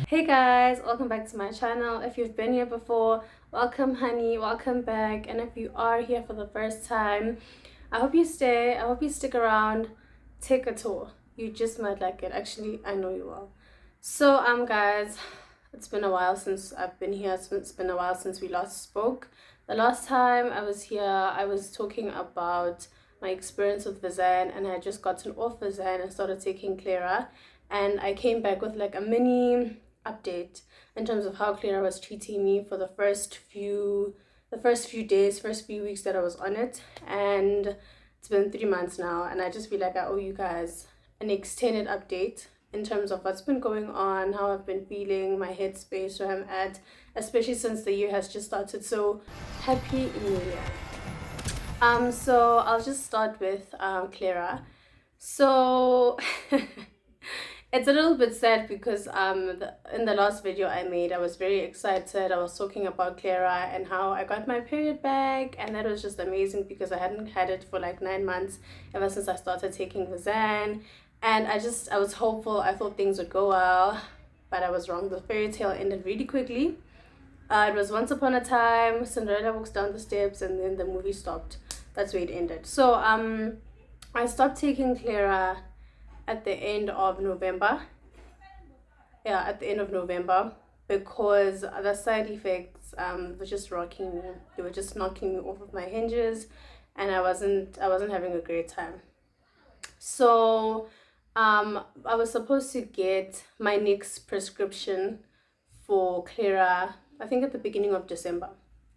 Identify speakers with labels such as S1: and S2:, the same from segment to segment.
S1: Hey guys, welcome back to my channel. If you've been here before, welcome honey, welcome back. And if you are here for the first time, I hope you stay, I hope you stick around, take a tour. You just might like it. Actually, I know you will. So guys, it's been a while since I've been here. It's been a while since we last spoke. The last time I was here, I was talking about my experience with Vizan, and I had just gotten off Vizan and started taking Clara, and I came back with like a mini update in terms of how Clara was treating me for the first few days, first few weeks that I was on it. And it's been 3 months now, and I just feel like I owe you guys an extended update in terms of what's been going on, how I've been feeling, my headspace, where I'm at, especially since the year has just started. So happy new year. So I'll just start with Clara. So it's a little bit sad because in the last video I made, I was very excited. I was talking about Clara and how I got my period back, and that was just amazing because I hadn't had it for like 9 months ever since I started taking Vizan. And I was hopeful. I thought things would go well, but I was wrong. The fairy tale ended really quickly. It was once upon a time, Cinderella walks down the steps, and then the movie stopped. That's where it ended. So I stopped taking Clara at the end of November. Yeah, at the end of November, because the side effects were just rocking me. They were just knocking me off of my hinges, and I wasn't having a great time. So I was supposed to get my next prescription for Clara, I think at the beginning of December.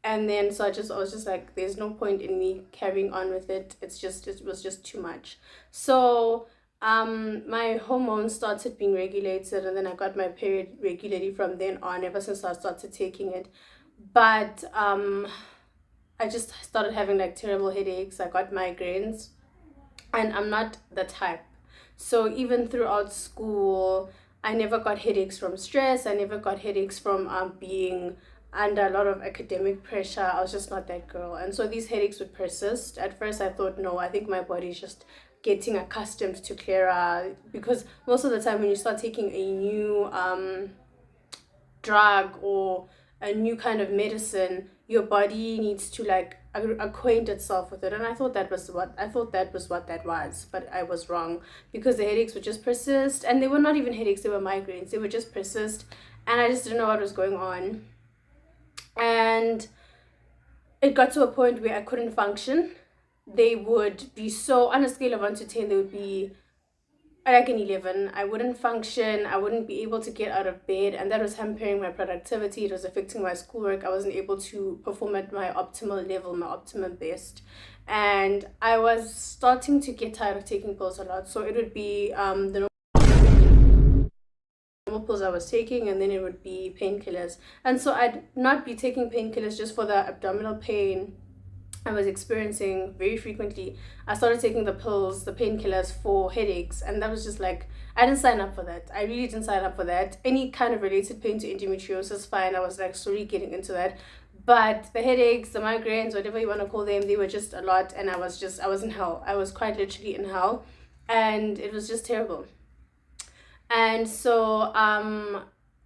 S1: And then so I was just like, there's no point in me carrying on with it. It was just too much. So my hormones started being regulated, and then I got my period regularly from then on, ever since I started taking it. But I just started having like terrible headaches. I got migraines, and I'm not the type. So even throughout school, I never got headaches from stress. I never got headaches from being under a lot of academic pressure. I was just not that girl. And so these headaches would persist. At first I thought, no, I think my body's just getting accustomed to Clara, because most of the time when you start taking a new drug or a new kind of medicine, your body needs to like acquaint itself with it. And I thought that was what that was, but I was wrong, because the headaches would just persist. And they were not even headaches, they were migraines. They would just persist, and I just didn't know what was going on. And it got to a point where I couldn't function. They would be so, on a scale of 1 to 10, they would be like an 11. I wouldn't function. I wouldn't be able to get out of bed, and that was hampering my productivity. It was affecting my schoolwork. I wasn't able to perform at my optimal level, my optimum best. And I was starting to get tired of taking pills a lot. So it would be the normal pills I was taking, and then it would be painkillers. And so I'd not be taking painkillers just for the abdominal pain I was experiencing very frequently. I started taking the pills, the painkillers for headaches, and that was just like, I didn't sign up for that. I really didn't sign up for that. Any kind of related pain to endometriosis, fine. I was like slowly getting into that. But the headaches, the migraines, whatever you want to call them, they were just a lot, and I was in hell. I was quite literally in hell, and it was just terrible. And so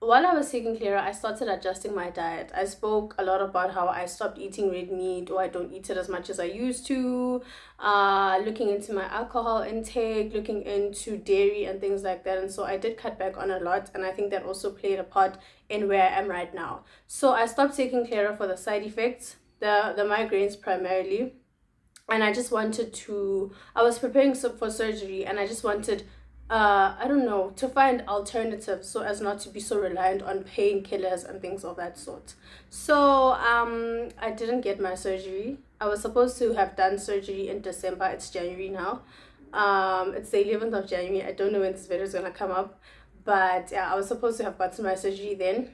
S1: while I was taking Clara, I started adjusting my diet. I spoke a lot about how I stopped eating red meat, or I don't eat it as much as I used to, looking into my alcohol intake, looking into dairy and things like that. And so I did cut back on a lot, and I think that also played a part in where I am right now. So I stopped taking Clara for the side effects, the migraines primarily. And I just wanted to, I was preparing for surgery, and I just wanted I don't know, to find alternatives so as not to be so reliant on painkillers and things of that sort. So I didn't get my surgery. I was supposed to have done surgery in December. It's January now. It's the 11th of January. I don't know when this video is gonna come up, but yeah, I was supposed to have gotten my surgery then.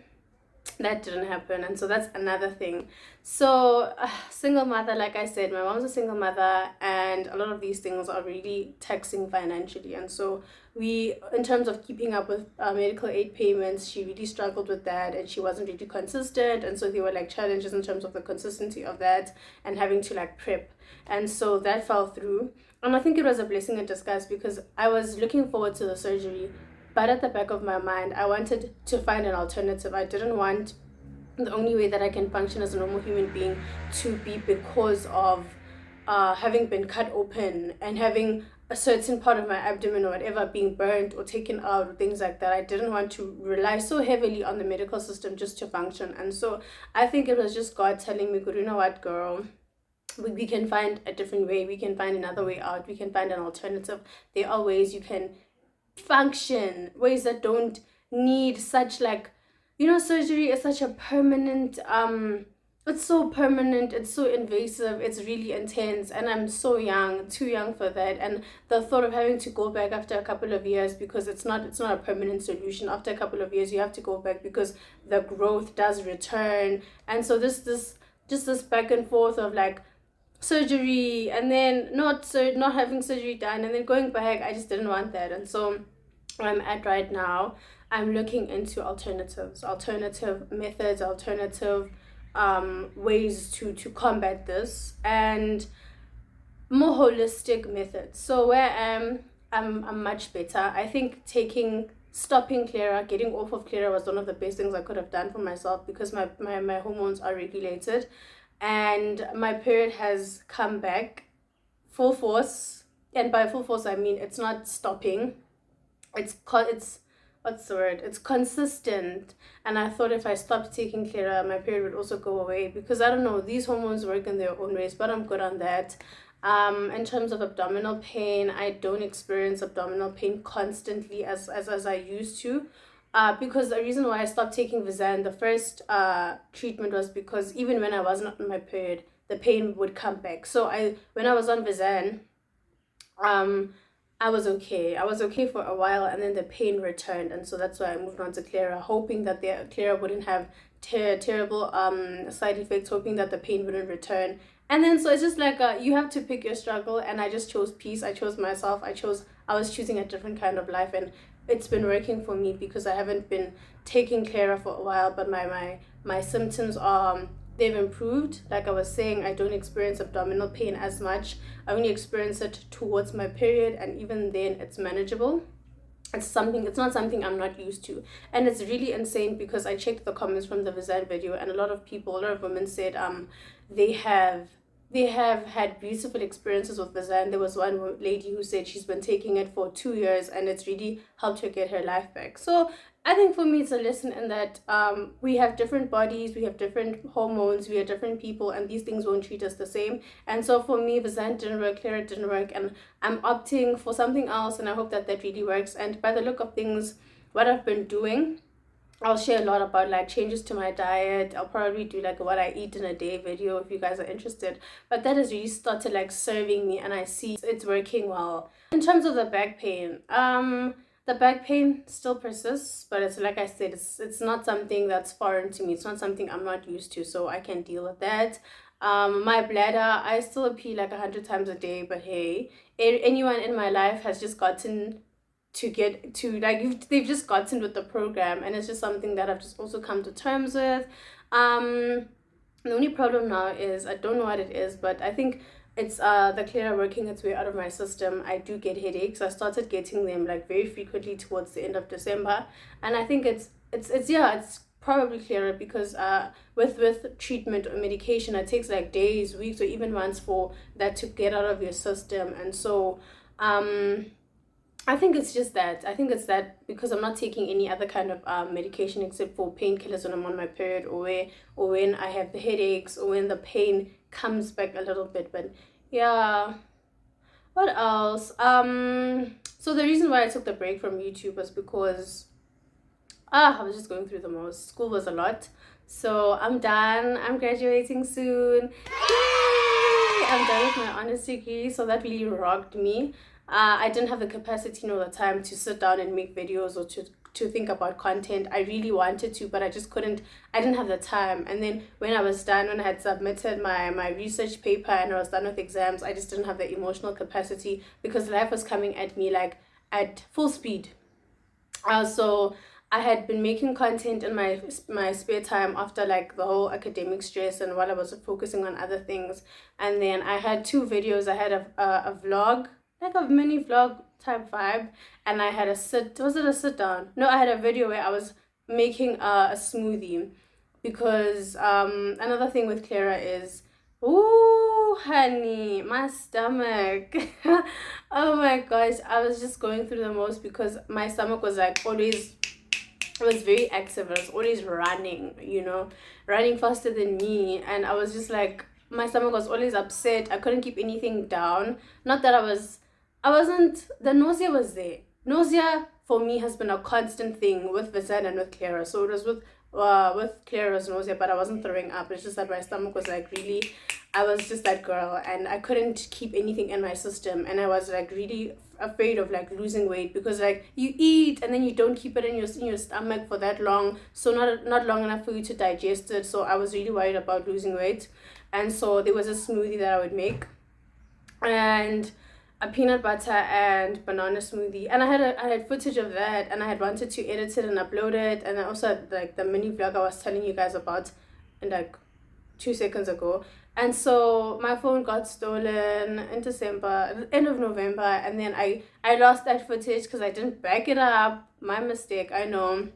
S1: That didn't happen, and so that's another thing. So single mother, like I said, my mom's a single mother, and a lot of these things are really taxing financially. And so we, in terms of keeping up with medical aid payments, she really struggled with that, and she wasn't really consistent. And so there were like challenges in terms of the consistency of that, and having to like prep. And so that fell through, and I think it was a blessing in disguise, because I was looking forward to the surgery but at the back of my mind, I wanted to find an alternative. I didn't want the only way that I can function as a normal human being to be because of having been cut open and having a certain part of my abdomen or whatever being burnt or taken out or things like that. I didn't want to rely so heavily on the medical system just to function. And so I think it was just God telling me, you know what, girl, we can find a different way. We can find another way out. We can find an alternative. There are ways you can function, ways that don't need such, like, you know, surgery is such a permanent it's so permanent, it's so invasive, it's really intense, and I'm so young, too young for that. And the thought of having to go back after a couple of years, because it's not a permanent solution. After a couple of years you have to go back because the growth does return. And so this back and forth of like surgery and then not having surgery done and then going back, I just didn't want that. And so where I'm at right now, I'm looking into alternative methods, alternative ways to combat this, and more holistic methods. So where I'm much better. I think stopping Clara, getting off of Clara was one of the best things I could have done for myself, because my hormones are regulated and my period has come back full force. And by full force I mean it's not stopping, it's what's the word, it's consistent. And I thought if I stopped taking Clara, my period would also go away, because I don't know, these hormones work in their own ways, but I'm good on that. In terms of abdominal pain, I don't experience abdominal pain constantly as I used to, because the reason why I stopped taking Vizan, the first treatment, was because even when I was not on my period, the pain would come back. So when I was on Vizan, I was okay for a while, and then the pain returned, and so that's why I moved on to Clara, hoping that the Clara wouldn't have terrible side effects, hoping that the pain wouldn't return. And then so it's just like you have to pick your struggle, and I just chose peace. I chose myself. I was choosing a different kind of life, and it's been working for me because I haven't been taking Clara for a while, but my symptoms are they've improved. Like I was saying, I don't experience abdominal pain as much. I only experience it towards my period, and even then it's manageable. It's not something I'm not used to. And it's really insane because I checked the comments from the Vizan video, and a lot of women said they have had beautiful experiences with Vizan. There was one lady who said she's been taking it for 2 years and it's really helped her get her life back. So I think for me it's a lesson in that we have different bodies, we have different hormones, we are different people, and these things won't treat us the same. And so for me, Vizan didn't work, Clara didn't work, and I'm opting for something else, and I hope that really works. And by the look of things, what I've been doing, I'll share a lot about like changes to my diet. I'll probably do like what I eat in a day video if you guys are interested. But that has really started like serving me, and I see it's working well. In terms of the back pain, the back pain still persists, but it's like I said, it's not something that's foreign to me. It's not something I'm not used to, so I can deal with that. My bladder, I still pee like 100 times a day, but hey, anyone in my life has just gotten they've just gotten with the program, and it's just something that I've just also come to terms with. The only problem now is I don't know what it is, but I think it's the Clara working its way out of my system. I do get headaches. I started getting them like very frequently towards the end of December, and I think it's probably Clara, because with treatment or medication, it takes like days, weeks, or even months for that to get out of your system. And so I think it's just that. I think it's that because I'm not taking any other kind of medication except for painkillers when I'm on my period, or when I have the headaches, or when the pain comes back a little bit. But yeah, what else? So the reason why I took the break from YouTube was because I was just going through the most. School was a lot. So I'm done. I'm graduating soon. Yay! I'm done with my honors degree, so that really rocked me. I didn't have the capacity nor the time to sit down and make videos or to think about content. I really wanted to, but I just couldn't. I didn't have the time. And then when I was done, when I had submitted my research paper and I was done with exams, I just didn't have the emotional capacity because life was coming at me like at full speed. So I had been making content in my spare time after like the whole academic stress and while I was focusing on other things. And then I had 2 videos. I had a vlog like a mini vlog type vibe, and I had a sit down? No, I had a video where I was making a smoothie, because another thing with Clara is, ooh, honey, my stomach. Oh my gosh, I was just going through the most because my stomach was like always, it was very active. I was always running, running faster than me. And I was just like, my stomach was always upset. I couldn't keep anything down. Not that I wasn't, the nausea was there. Nausea for me has been a constant thing with Vincent and with Clara. So it was with Clara's nausea, but I wasn't throwing up. It's just that my stomach was like really, I was just that girl, and I couldn't keep anything in my system, and I was like really afraid of like losing weight, because like you eat and then you don't keep it in your stomach for that long, so not long enough for you to digest it. So I was really worried about losing weight, and so there was a smoothie that I would make, and a peanut butter and banana smoothie, and I had footage of that, and I had wanted to edit it and upload it, and I also had like the mini vlog I was telling you guys about in like 2 seconds ago. And so my phone got stolen in December, end of November, and then I lost that footage because I didn't back it up. My mistake, I know.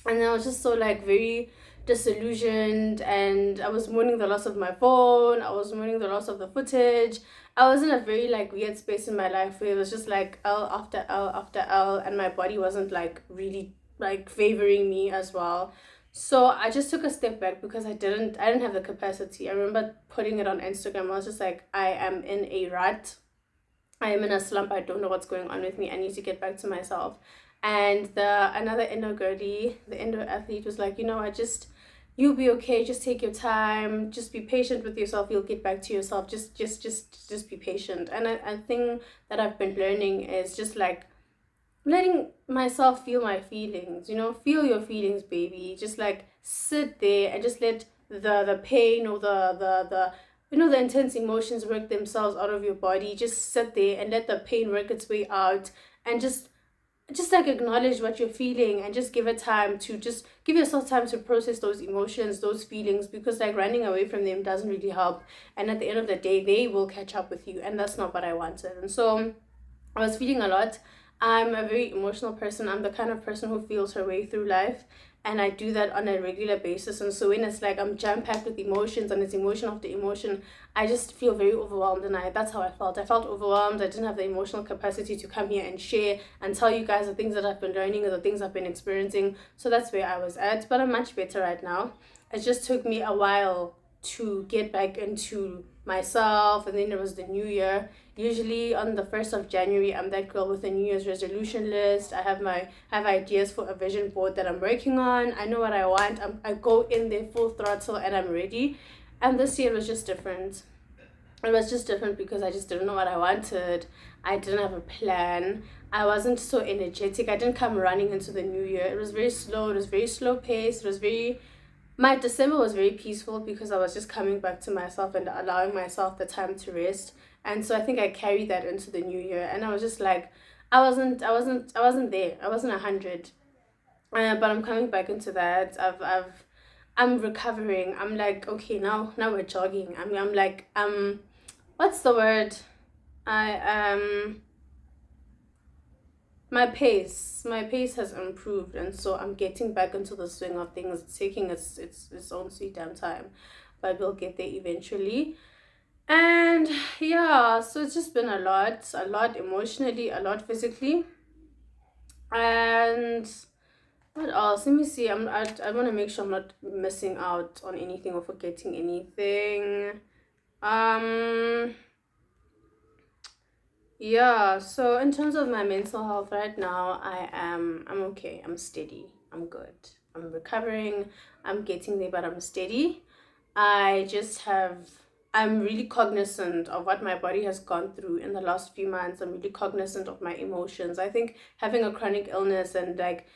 S1: And I was just so like very disillusioned, and I was mourning the loss of my phone. I was mourning the loss of the footage. I was in a very like weird space in my life where it was just like L after L after L, and my body wasn't like really like favoring me as well. So I just took a step back because I didn't have the capacity. I remember putting it on Instagram. I was just like, I am in a rut. I am in a slump. I don't know what's going on with me. I need to get back to myself. And the another inner girly, the inner athlete, was like, you'll be okay. Just take your time. Just be patient with yourself. You'll get back to yourself. Just be patient. And a thing that I've been learning is just like letting myself feel my feelings. Feel your feelings, baby. Just like sit there and just let the pain or the the intense emotions work themselves out of your body. Just sit there and let the pain work its way out, and just like acknowledge what you're feeling, and just give yourself time to process those emotions, those feelings, because like running away from them doesn't really help, and at the end of the day they will catch up with you, and that's not what I wanted. And so I was feeling a lot. I'm a very emotional person. I'm the kind of person who feels her way through life, and I do that on a regular basis. And so when it's like I'm jam-packed with emotions, and it's emotion after emotion, I just feel very overwhelmed, and that's how I felt. I felt overwhelmed. I didn't have the emotional capacity to come here and share and tell you guys the things that I've been learning or the things I've been experiencing. So that's where I was at, but I'm much better right now. It just took me a while to get back into myself, and then it was the new year. Usually on the 1st of January, I'm that girl with a New Year's resolution list. I have ideas for a vision board that I'm working on. I know what I want. I go in there full throttle, and I'm ready. And this year was just different. It was just different because I just didn't know what I wanted. I didn't have a plan. I wasn't so energetic. I didn't come running into the new year. It was very slow. It was very slow paced. My December was very peaceful because I was just coming back to myself and allowing myself the time to rest. And so I think I carried that into the new year. And I was just like, I wasn't there. I wasn't 100. But I'm coming back into that. I'm recovering. I'm like, okay, now we're jogging. I'm like, what's the word? My pace has improved, and so I'm getting back into the swing of things. It's taking its own sweet damn time, but we'll get there eventually. And yeah, so it's just been a lot emotionally, a lot physically. And what else? Let me see. I want to make sure I'm not missing out on anything or forgetting anything. Yeah, so in terms of my mental health right now, I'm okay. I'm steady. I'm good. I'm recovering. I'm getting there, but I'm steady. I'm really cognizant of what my body has gone through in the last few months. I'm really cognizant of my emotions. I think having a chronic illness and like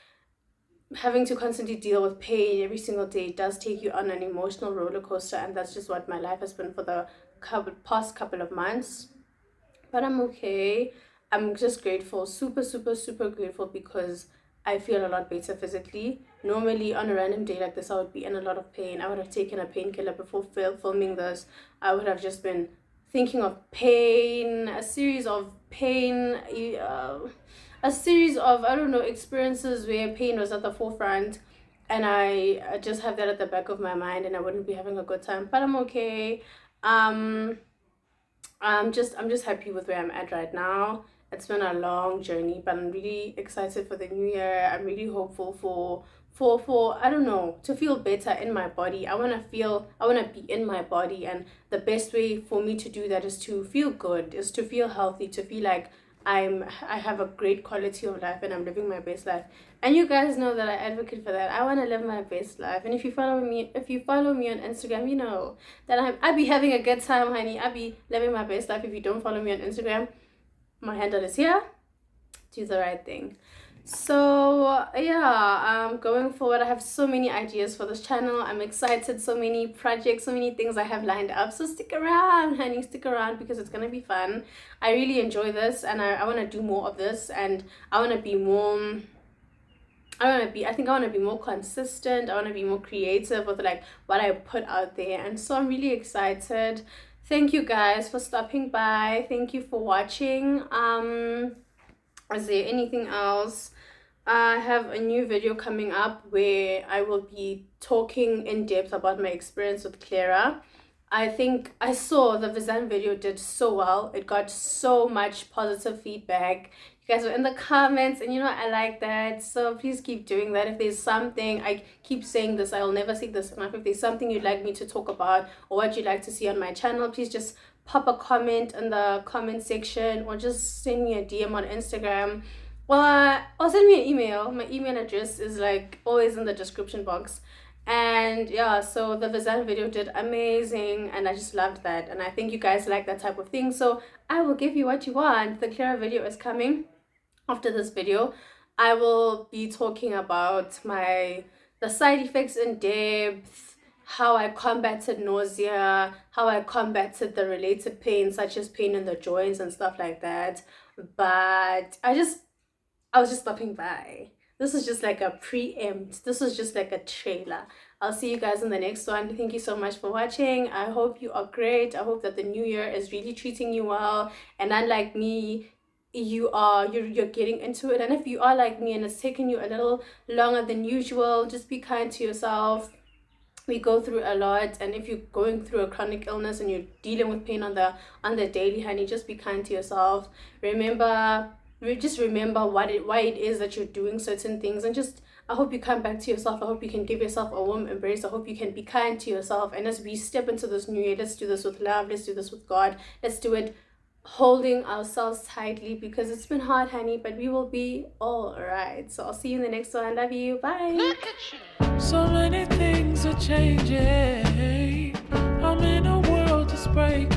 S1: having to constantly deal with pain every single day does take you on an emotional roller coaster, and that's just what my life has been for the past couple of months. But I'm okay. I'm just grateful, super, super, super grateful, because I feel a lot better physically. Normally, on a random day like this, I would be in a lot of pain. I would have taken a painkiller before filming this. I would have just been thinking of pain, a series of a series of, I don't know, experiences where pain was at the forefront, and I just have that at the back of my mind, and I wouldn't be having a good time, but I'm okay. um I'm just happy with where I'm at right now. It's been a long journey, but I'm really excited for the new year. I'm really hopeful for I don't know, to feel better in my body. I want to be in my body, and the best way for me to do that is to feel good, is to feel healthy, to feel like I have a great quality of life and I'm living my best life. And you guys know that I advocate for that. I want to live my best life. And if you follow me on Instagram, you know that I be having a good time, honey. I be living my best life. If you don't follow me on Instagram, my handle is here. Do the right thing. So yeah, going forward, I have so many ideas for this channel. I'm excited. So many projects, so many things I have lined up. So stick around, honey, stick around, because it's gonna be fun. I really enjoy this, and I want to do more of this, and I want to be more, I think I want to be more consistent. I want to be more creative with like what I put out there. And so I'm really excited. Thank you guys for stopping by. Thank you for watching. Is there anything else? I have a new video coming up where I will be talking in depth about my experience with Clara. I think I saw the Vizan video did so well. It got so much positive feedback. You guys were in the comments, and you know, I like that. So please keep doing that. If there's something, I keep saying this, I will never say this enough. If there's something you'd like me to talk about or what you'd like to see on my channel, please just pop a comment in the comment section, or just send me a DM on Instagram, or send me an email. My email address is like always in the description box. And yeah, so the Vizan video did amazing, and I just loved that, and I think you guys like that type of thing. So I will give you what you want. The Clara video is coming. After this video, I will be talking about the side effects in depth, how I combated nausea, how I combated the related pain, such as pain in the joints and stuff like that. But I was just stopping by. This is just like a preempt. This is just like a trailer. I'll see you guys in the next one. Thank you so much for watching. I hope you are great. I hope that the new year is really treating you well. And unlike me, you're getting into it. And if you are like me and it's taking you a little longer than usual, just be kind to yourself. We go through a lot, and if you're going through a chronic illness and you're dealing with pain on the daily, honey, just be kind to yourself. Just remember why it is that you're doing certain things, and just I hope you come back to yourself. I hope you can give yourself a warm embrace. I hope you can be kind to yourself. And as we step into this new year, let's do this with love. Let's do this with God. Let's do it holding ourselves tightly, because it's been hard, honey, but we will be all right. So I'll see you in the next one. Love you. Bye.
S2: So many things are changing. I'm in a world that's breaking.